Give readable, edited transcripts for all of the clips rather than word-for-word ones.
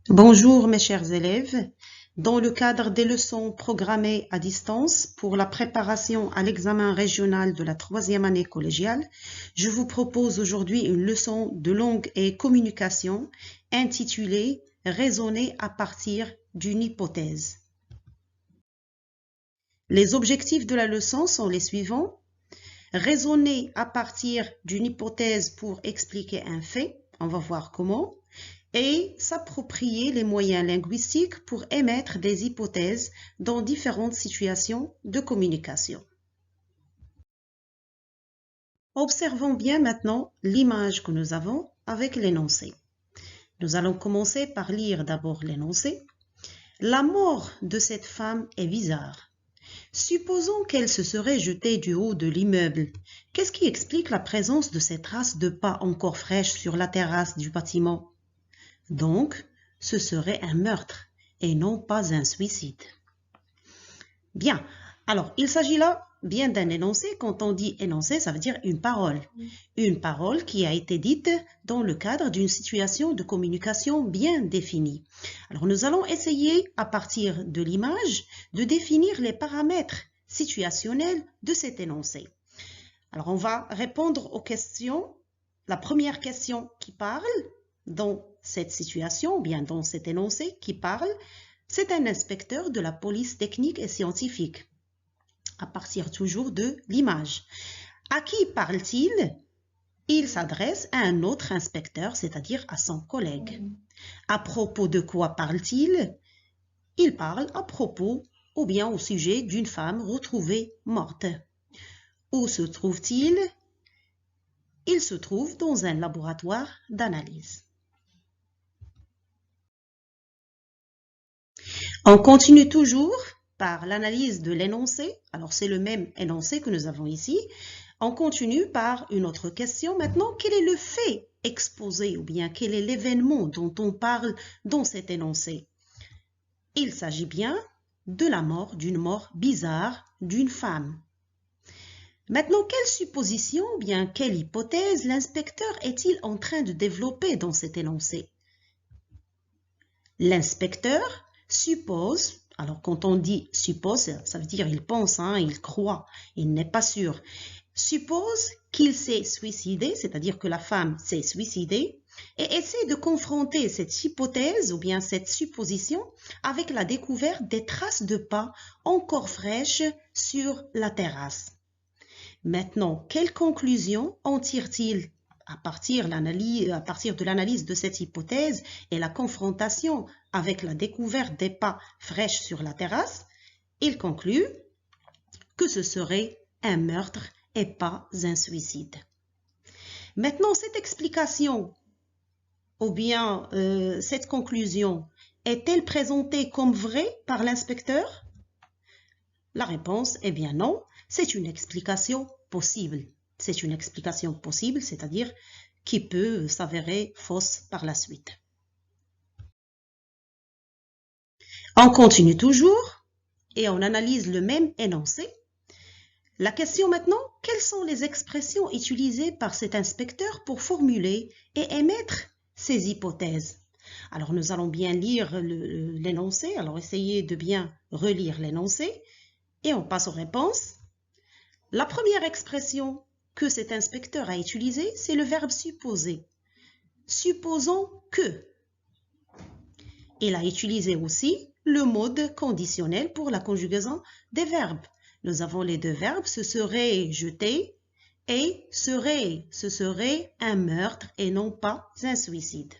Bonjour mes chers élèves. Dans le cadre des leçons programmées à distance pour la préparation à l'examen régional de la troisième année collégiale, je vous propose aujourd'hui une leçon de langue et communication intitulée « Raisonner à partir d'une hypothèse ». Les objectifs de la leçon sont les suivants. Raisonner à partir d'une hypothèse pour expliquer un fait, on va voir comment, et s'approprier les moyens linguistiques pour émettre des hypothèses dans différentes situations de communication. Observons bien maintenant l'image que nous avons avec l'énoncé. Nous allons commencer par lire d'abord l'énoncé. La mort de cette femme est bizarre. Supposons qu'elle se serait jetée du haut de l'immeuble. Qu'est-ce qui explique la présence de ces traces de pas encore fraîches sur la terrasse du bâtiment? Donc, ce serait un meurtre et non pas un suicide. Bien, alors il s'agit là bien d'un énoncé. Quand on dit énoncé, ça veut dire une parole. Une parole qui a été dite dans le cadre d'une situation de communication bien définie. Alors nous allons essayer, à partir de l'image, de définir les paramètres situationnels de cet énoncé. Alors on va répondre aux questions. La première question qui parle dans cette situation, ou bien dans cet énoncé qui parle, c'est un inspecteur de la police technique et scientifique, à partir toujours de l'image. À qui parle-t-il? Il s'adresse à un autre inspecteur, c'est-à-dire à son collègue. À propos de quoi parle-t-il? Il parle à propos ou bien au sujet d'une femme retrouvée morte. Où se trouve-t-il? Il se trouve dans un laboratoire d'analyse. On continue toujours par l'analyse de l'énoncé. Alors, c'est le même énoncé que nous avons ici. On continue par une autre question. Maintenant, quel est le fait exposé ou bien quel est l'événement dont on parle dans cet énoncé? Il s'agit bien de la mort, d'une mort bizarre d'une femme. Maintenant, quelle supposition ou bien quelle hypothèse l'inspecteur est-il en train de développer dans cet énoncé? L'inspecteur suppose, alors quand on dit suppose, ça veut dire il pense, il croit, il n'est pas sûr. Suppose qu'il s'est suicidé, c'est-à-dire que la femme s'est suicidée, et essaie de confronter cette hypothèse ou bien cette supposition avec la découverte des traces de pas encore fraîches sur la terrasse. Maintenant, quelle conclusion en tire-t-il à partir de l'analyse de cette hypothèse et la confrontation avec la découverte des pas fraîches sur la terrasse? Il conclut que ce serait un meurtre et pas un suicide. Maintenant, cette explication ou bien cette conclusion est-elle présentée comme vraie par l'inspecteur? La réponse est bien non, c'est une explication possible. C'est une explication possible, c'est-à-dire qui peut s'avérer fausse par la suite. On continue toujours et on analyse le même énoncé. La question maintenant, quelles sont les expressions utilisées par cet inspecteur pour formuler et émettre ces hypothèses? Alors nous allons bien lire l'énoncé, alors essayez de bien relire l'énoncé. Et on passe aux réponses. La première expression que cet inspecteur a utilisée, c'est le verbe supposer. Supposons que. Il a utilisé aussi le mode conditionnel pour la conjugaison des verbes. Nous avons les deux verbes, ce serait jeter et serait. Ce serait un meurtre et non pas un suicide.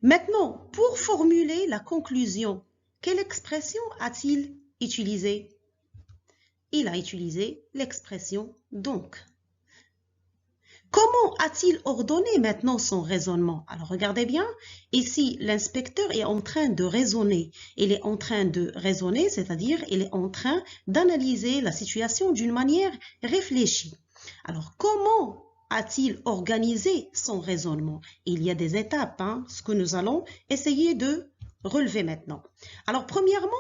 Maintenant, pour formuler la conclusion, quelle expression a-t-il utilisé? Il a utilisé l'expression « donc ». Comment a-t-il ordonné maintenant son raisonnement? Alors regardez bien, ici l'inspecteur est en train de raisonner. Il est en train de raisonner, c'est-à-dire il est en train d'analyser la situation d'une manière réfléchie. Alors comment a-t-il organisé son raisonnement? Il y a des étapes, ce que nous allons essayer de relever maintenant. Alors premièrement,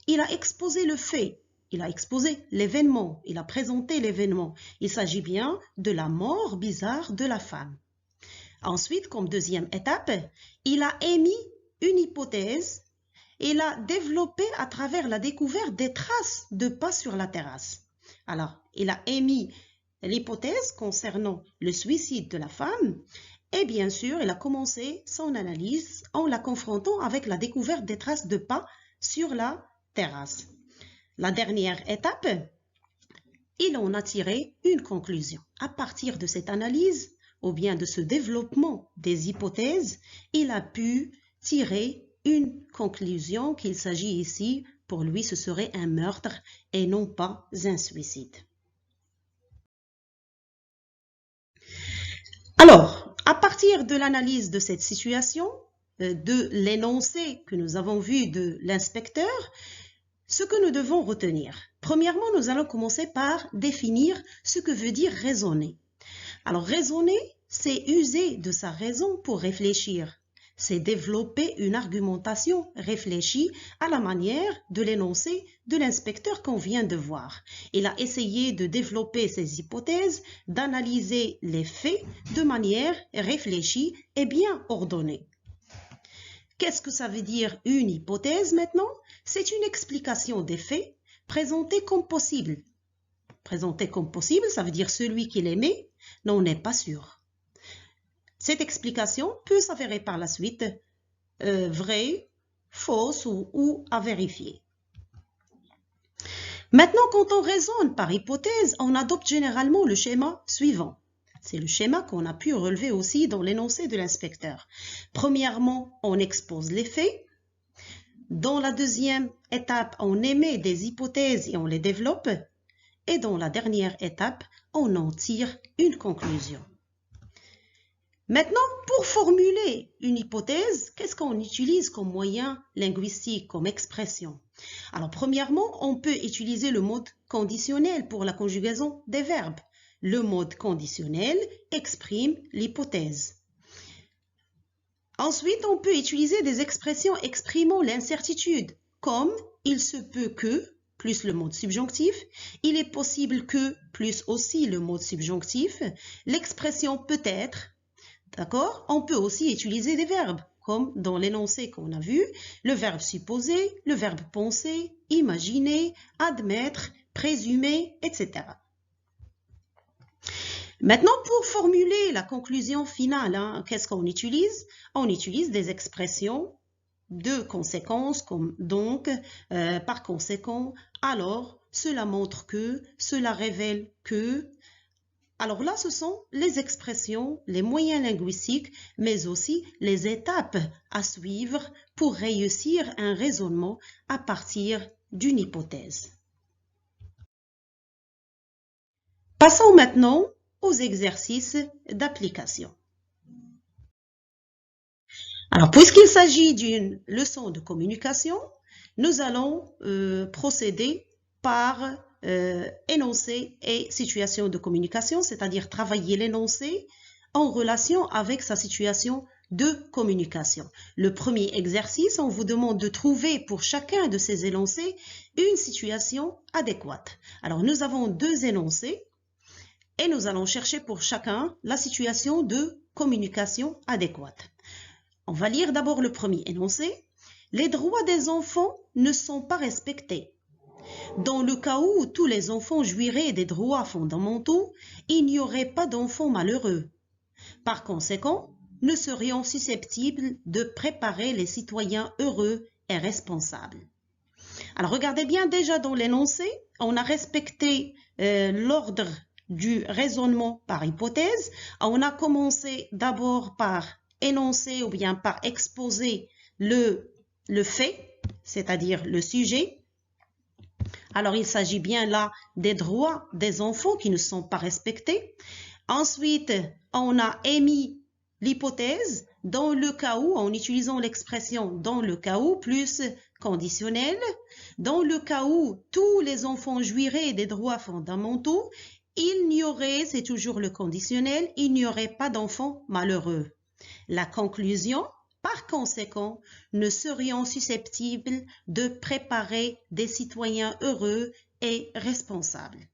il a exposé le fait. Il a exposé l'événement, il a présenté l'événement. Il s'agit bien de la mort bizarre de la femme. Ensuite, comme deuxième étape, il a émis une hypothèse et l'a développée à travers la découverte des traces de pas sur la terrasse. Alors, il a émis l'hypothèse concernant le suicide de la femme et bien sûr, il a commencé son analyse en la confrontant avec la découverte des traces de pas sur la terrasse. La dernière étape, il en a tiré une conclusion. À partir de cette analyse, ou bien de ce développement des hypothèses, il a pu tirer une conclusion qu'il s'agit ici, pour lui, ce serait un meurtre et non pas un suicide. Alors, à partir de l'analyse de cette situation, de l'énoncé que nous avons vu de l'inspecteur, ce que nous devons retenir. Premièrement, nous allons commencer par définir ce que veut dire raisonner. Alors, raisonner, c'est user de sa raison pour réfléchir. C'est développer une argumentation réfléchie à la manière de l'énoncé de l'inspecteur qu'on vient de voir. Il a essayé de développer ses hypothèses, d'analyser les faits de manière réfléchie et bien ordonnée. Qu'est-ce que ça veut dire une hypothèse maintenant? C'est une explication des faits présentée comme possible. Présentée comme possible, ça veut dire celui qui l'émet n'en est pas sûr. Cette explication peut s'avérer par la suite vraie, fausse ou à vérifier. Maintenant, quand on raisonne par hypothèse, on adopte généralement le schéma suivant. C'est le schéma qu'on a pu relever aussi dans l'énoncé de l'inspecteur. Premièrement, on expose les faits. Dans la deuxième étape, on émet des hypothèses et on les développe. Et dans la dernière étape, on en tire une conclusion. Maintenant, pour formuler une hypothèse, qu'est-ce qu'on utilise comme moyen linguistique, comme expression? Alors, premièrement, on peut utiliser le mode conditionnel pour la conjugaison des verbes. Le mode conditionnel exprime l'hypothèse. Ensuite, on peut utiliser des expressions exprimant l'incertitude, comme « il se peut que » plus le mode subjonctif, « il est possible que » plus aussi le mode subjonctif, l'expression « peut-être ». D'accord? On peut aussi utiliser des verbes, comme dans l'énoncé qu'on a vu, le verbe supposer, le verbe penser, imaginer, admettre, présumer, etc. Maintenant, pour formuler la conclusion finale, qu'est-ce qu'on utilise? On utilise des expressions de conséquence comme donc, par conséquent, alors, cela montre que, cela révèle que. Alors là, ce sont les expressions, les moyens linguistiques, mais aussi les étapes à suivre pour réussir un raisonnement à partir d'une hypothèse. Passons maintenant aux exercices d'application. Alors, puisqu'il s'agit d'une leçon de communication, nous allons procéder par énoncé et situation de communication, c'est-à-dire travailler l'énoncé en relation avec sa situation de communication. Le premier exercice, on vous demande de trouver pour chacun de ces énoncés une situation adéquate. Alors, nous avons deux énoncés et nous allons chercher pour chacun la situation de communication adéquate. On va lire d'abord le premier énoncé. Les droits des enfants ne sont pas respectés. Dans le cas où tous les enfants jouiraient des droits fondamentaux, il n'y aurait pas d'enfants malheureux. Par conséquent, nous serions susceptibles de préparer les citoyens heureux et responsables. Alors, regardez bien, déjà dans l'énoncé, on a respecté l'ordre du raisonnement par hypothèse. On a commencé d'abord par énoncer ou bien par exposer le fait, c'est-à-dire le sujet. Alors, il s'agit bien là des droits des enfants qui ne sont pas respectés. Ensuite, on a émis l'hypothèse dans le cas où, en utilisant l'expression dans le cas où plus conditionnel, dans le cas où tous les enfants jouiraient des droits fondamentaux, il n'y aurait, c'est toujours le conditionnel, il n'y aurait pas d'enfants malheureux. La conclusion, par conséquent, nous serions susceptibles de préparer des citoyens heureux et responsables.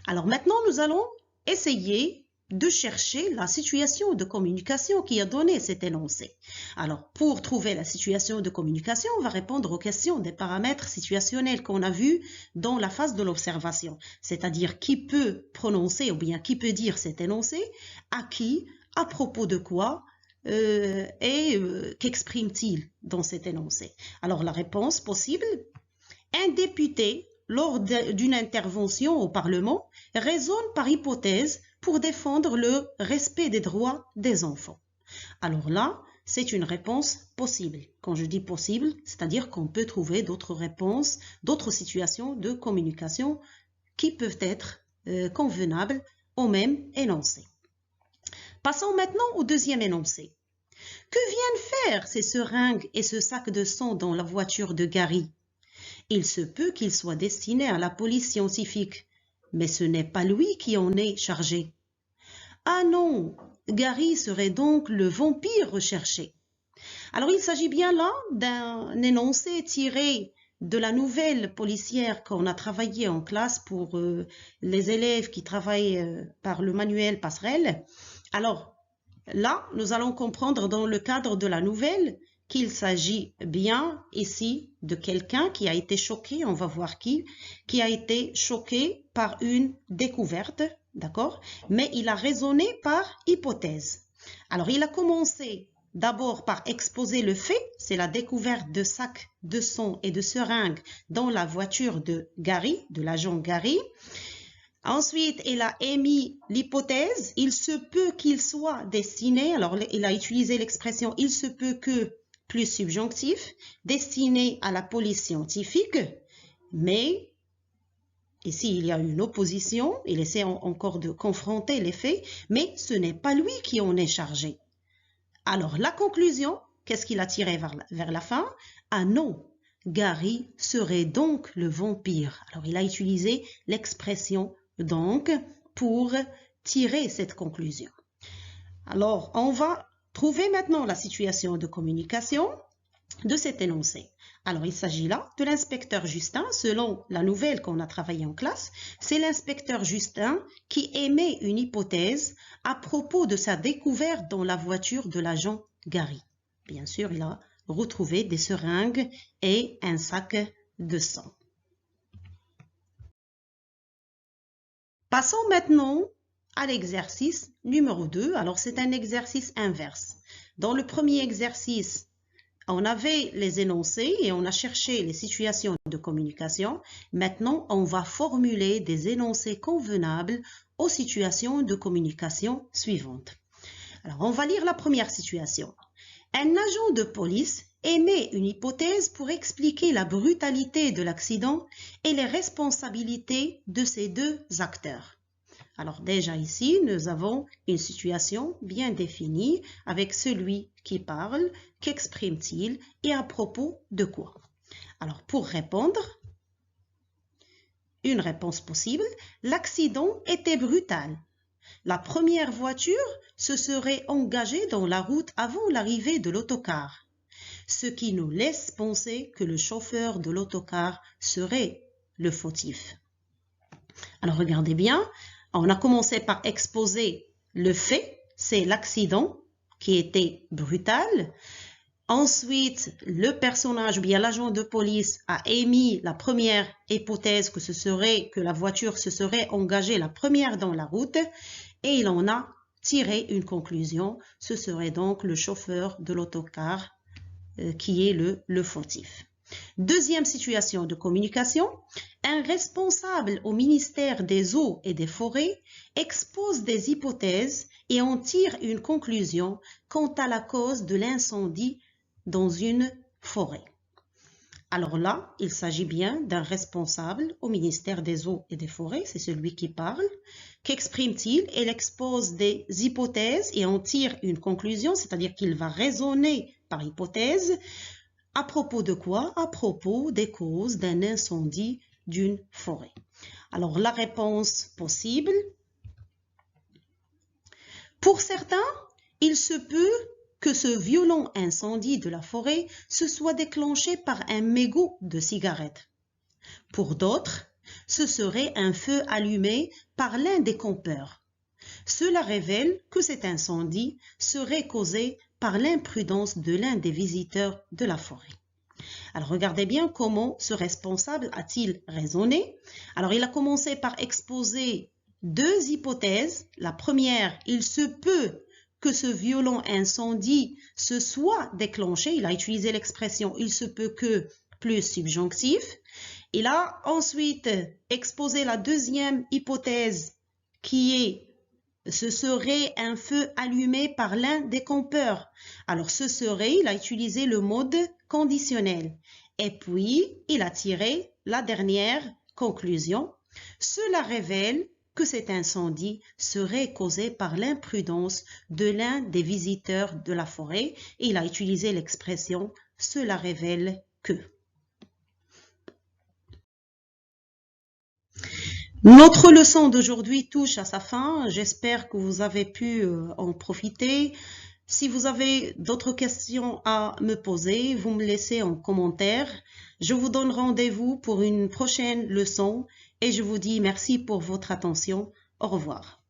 Alors maintenant, nous allons essayer de chercher la situation de communication qui a donné cet énoncé. Alors, pour trouver la situation de communication, on va répondre aux questions des paramètres situationnels qu'on a vus dans la phase de l'observation, c'est-à-dire qui peut prononcer ou bien qui peut dire cet énoncé, à qui, à propos de quoi, qu'exprime-t-il dans cet énoncé. Alors, la réponse possible, un député, lors d'une intervention au Parlement, raisonne par hypothèse pour défendre le respect des droits des enfants. Alors là, c'est une réponse possible. Quand je dis possible, c'est-à-dire qu'on peut trouver d'autres réponses, d'autres situations de communication qui peuvent être convenables au même énoncé. Passons maintenant au deuxième énoncé. Que viennent faire ces seringues et ce sac de sang dans la voiture de Gary? Il se peut qu'il soit destiné à la police scientifique, mais ce n'est pas lui qui en est chargé. Ah non, Gary serait donc le vampire recherché. Alors il s'agit bien là d'un énoncé tiré de la nouvelle policière qu'on a travaillé en classe pour les élèves qui travaillent par le manuel Passerelle. Alors là, nous allons comprendre dans le cadre de la nouvelle qu'il s'agit bien ici de quelqu'un qui a été choqué, on va voir qui a été choqué par une découverte, d'accord? Mais il a raisonné par hypothèse. Alors, il a commencé d'abord par exposer le fait, c'est la découverte de sacs de sang et de seringues dans la voiture de Gary, de l'agent Gary. Ensuite, il a émis l'hypothèse, il se peut qu'il soit destiné, alors il a utilisé l'expression il se peut que plus subjonctif, destiné à la police scientifique, mais ici il y a une opposition, il essaie encore de confronter les faits, mais ce n'est pas lui qui en est chargé. Alors la conclusion, qu'est-ce qu'il a tiré vers la fin? Ah non, Gary serait donc le vampire. Alors il a utilisé l'expression donc pour tirer cette conclusion. Alors on va trouver maintenant la situation de communication de cet énoncé. Alors, il s'agit là de l'inspecteur Justin, selon la nouvelle qu'on a travaillée en classe. C'est l'inspecteur Justin qui émet une hypothèse à propos de sa découverte dans la voiture de l'agent Gary. Bien sûr, il a retrouvé des seringues et un sac de sang. Passons maintenant à l'exercice numéro 2. Alors, c'est un exercice inverse. Dans le premier exercice, on avait les énoncés et on a cherché les situations de communication. Maintenant, on va formuler des énoncés convenables aux situations de communication suivantes. Alors, on va lire la première situation. Un agent de police émet une hypothèse pour expliquer la brutalité de l'accident et les responsabilités de ces deux acteurs. Alors déjà ici, nous avons une situation bien définie avec celui qui parle, qu'exprime-t-il et à propos de quoi. Alors pour répondre, une réponse possible, l'accident était brutal. La première voiture se serait engagée dans la route avant l'arrivée de l'autocar, ce qui nous laisse penser que le chauffeur de l'autocar serait le fautif. Alors regardez bien. On a commencé par exposer le fait, c'est l'accident qui était brutal. Ensuite, le personnage ou bien l'agent de police a émis la première hypothèse que la voiture se serait engagée la première dans la route et il en a tiré une conclusion. Ce serait donc le chauffeur de l'autocar qui est le fautif. Deuxième situation de communication, un responsable au ministère des Eaux et des Forêts expose des hypothèses et en tire une conclusion quant à la cause de l'incendie dans une forêt. Alors là, il s'agit bien d'un responsable au ministère des Eaux et des Forêts, c'est celui qui parle. Qu'exprime-t-il? Il expose des hypothèses et en tire une conclusion, c'est-à-dire qu'il va raisonner par hypothèse. À propos de quoi? À propos des causes d'un incendie d'une forêt. Alors, la réponse possible. Pour certains, il se peut que ce violent incendie de la forêt se soit déclenché par un mégot de cigarette. Pour d'autres, ce serait un feu allumé par l'un des campeurs. Cela révèle que cet incendie serait causé par l'imprudence de l'un des visiteurs de la forêt. Alors regardez bien comment ce responsable a-t-il raisonné. Alors il a commencé par exposer deux hypothèses. La première, il se peut que ce violent incendie se soit déclenché. Il a utilisé l'expression « il se peut que » plus subjonctif. Il a ensuite exposé la deuxième hypothèse qui est ce serait un feu allumé par l'un des campeurs. Alors ce serait, il a utilisé le mode conditionnel. Et puis, il a tiré la dernière conclusion. Cela révèle que cet incendie serait causé par l'imprudence de l'un des visiteurs de la forêt. Et il a utilisé l'expression « cela révèle que ». Notre leçon d'aujourd'hui touche à sa fin. J'espère que vous avez pu en profiter. Si vous avez d'autres questions à me poser, vous me laissez en commentaire. Je vous donne rendez-vous pour une prochaine leçon et je vous dis merci pour votre attention. Au revoir.